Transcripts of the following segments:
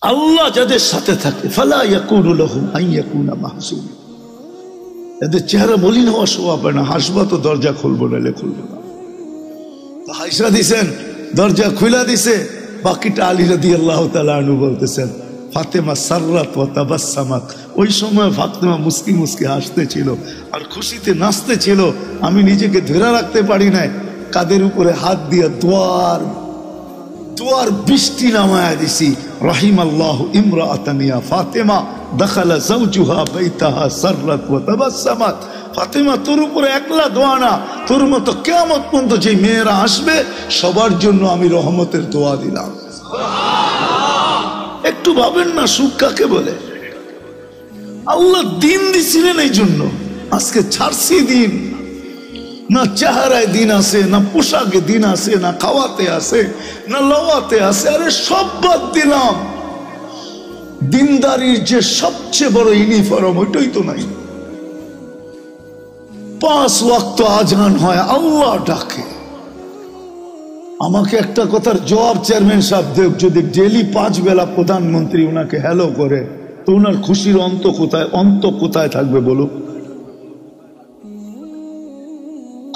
আল্লাহ যাদের সাথে থাকে ফালা ইয়াকুনু লাহুম আন ইয়াকুনা মাহজুন, এদের চেহারা মলিন হওয়া শোভা পায় না। হাসবা তো দরজা খুলবো নালে খুলবো না। হাইসা দিছেন, দরজা খুলা দিছে, বাকিটা আলী রাদিয়াল্লাহু তাআলা আনহু বলতেছেন ফাতেমা সাররাত ওয়া তাবাসসামাত, ওই সময় ফাতেমা মুস্কি মুস্কি হাসতেছিল আর খুশিতে নাচতেছিল। আমি নিজেকে ধরে রাখতে পারি নাই, কাদের উপরে হাত দিয়া দোয়ার বৃষ্টি নামায়া দিছি। রাহিমাল্লাহু ইমরাআতান ইয়া ফাতেমা দাখালা যাওজুহা বাইতাহা সাররাত ওয়া তাবাসসামাত। ফাতেমা, তোর উপরে একলা দোয়া না, তোর মতো কিয়ামত পর্যন্ত যে মেয়েরা আসবে সবার জন্য আমি রহমতের দোয়া দিলাম। একটু ভাবেন না সুখ কাকে বলে। আল্লাহ দিন দিছিলেন এই জন্য, আজকে ছাড়ছি দিন। না চেহারায় দিন আছে, না পোশাকে দিন আছে, না খাওয়াতে আছে, না লওয়াতে আছে। আরে সব বাদ দিলাম। দিনদারির যে সবচেয়ে বড় ইউনিফর্ম ওইটাই তো নাই। 5 ওয়াক্ত আজান হয়, আল্লাহ ডাকে। আমাকে একটা কথার জবাব চেয়ারম্যান সাহেব দেব, যদি ডেলি 5 বেলা প্রধানমন্ত্রী ওনাকে হ্যালো করে তো ওনার খুশির অন্ত কোথায় থাকবে বলো?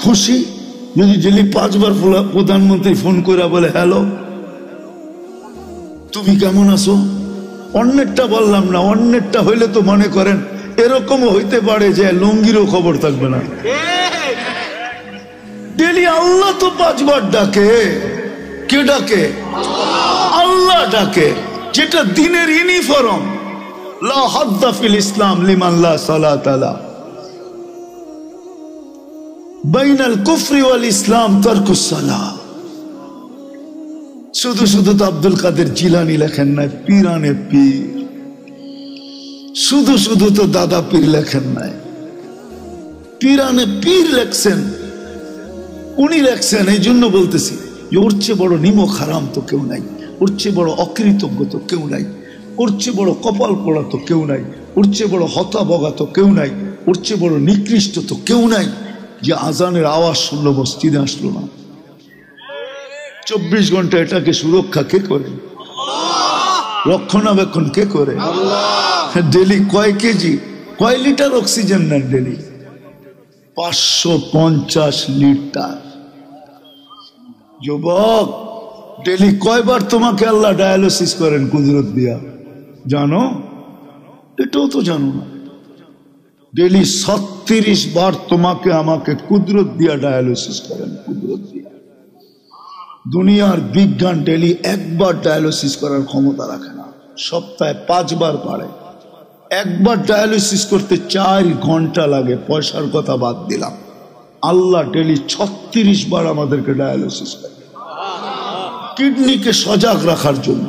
খুশি যদি ডেলি 5 বার প্রধানমন্ত্রী ফোন করে বলে হ্যালো তুমি কেমন আছো, অন্যেরটা বললাম না, অন্যেরটা হইলে তো মনে করেন এরকমও হইতে পারে যে লুঙ্গিরও খবর থাকবে না। ডেলি আল্লাহ তো 5 বার ডাকে। কে ডাকে? আল্লাহ ডাকে, যেটা দিনের ইউনিফর্ম। লা হাদ্দা ফিল ইসলাম লিমান লা সালাত আলা, বাইনাল কুফরি ওয়াল ইসলাম তারকুস সালাহ। শুধু শুধু তো আব্দুল কাদের জিলানী লেখেন নাই পীরানে পীর, শুধু শুধু তো দাদা পীর লেখেন নাই, পীরানে পীর লেখছেন। উনি লেখছেন, এই জন্য বলতেছি যে ওর চেয়ে বড় নিমক হারাম তো কেউ নাই, ওর চেয়ে বড় অকৃতজ্ঞ তো কেউ নাই, ওর চেয়ে বড় কপাল পোড়া তো কেউ নাই, ওর চেয়ে বড় হতাবগা তো কেউ নাই, ওর চেয়ে বড় নিকৃষ্ট তো কেউ নাই যে আজানের আওয়াজ শুনলো মসজিদে আসলো না। 24 ঘন্টা এটাকে সুরক্ষা কে করে? রক্ষণাবেক্ষণ কে করে? ডেলি কয় কেজি কয় লিটার অক্সিজেন নেন ডেলি? 550 লিটার। যুবক, ডেলি কয়বার তোমাকে আল্লাহ ডায়ালিসিস করেন কুদরত দিয়া জানো? এটাও তো জানো না। ডেলি 36 বার তোমাকে আমাকে কুদরত দিয়া ডায়ালিসিস করেন, কুদরত দিয়া। দুনিয়ার বিজ্ঞান ডেলি 1 বার ডায়ালিসিস করার ক্ষমতা রাখে না, সপ্তাহে 5 বার পারে। 1 বার ডায়ালিসিস করতে 4 ঘন্টা লাগে, পয়সার কথা বাদ দিলাম। আল্লাহ ডেলি 36 বার আমাদেরকে ডায়ালিসিস করে, কিডনিকে সজাগ রাখার জন্য।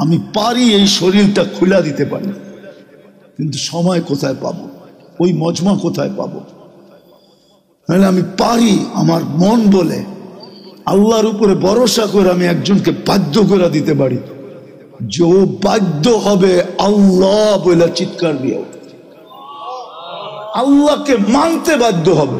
আমি পারি এই শরীরটা খুলে দিতে পারি, কিন্তু সময় কোথায় পাবো, ওই মজমা কোথায় পাবো? তাহলে আমি পারি, আমার মন বলে আল্লাহর উপরে ভরসা করে আমি একজনকে বাধ্য করে দিতে পারি যে ও বাধ্য হবে আল্লাহ বলে চিৎকার দিয়ে, আল্লাহকে মানতে বাধ্য হবে।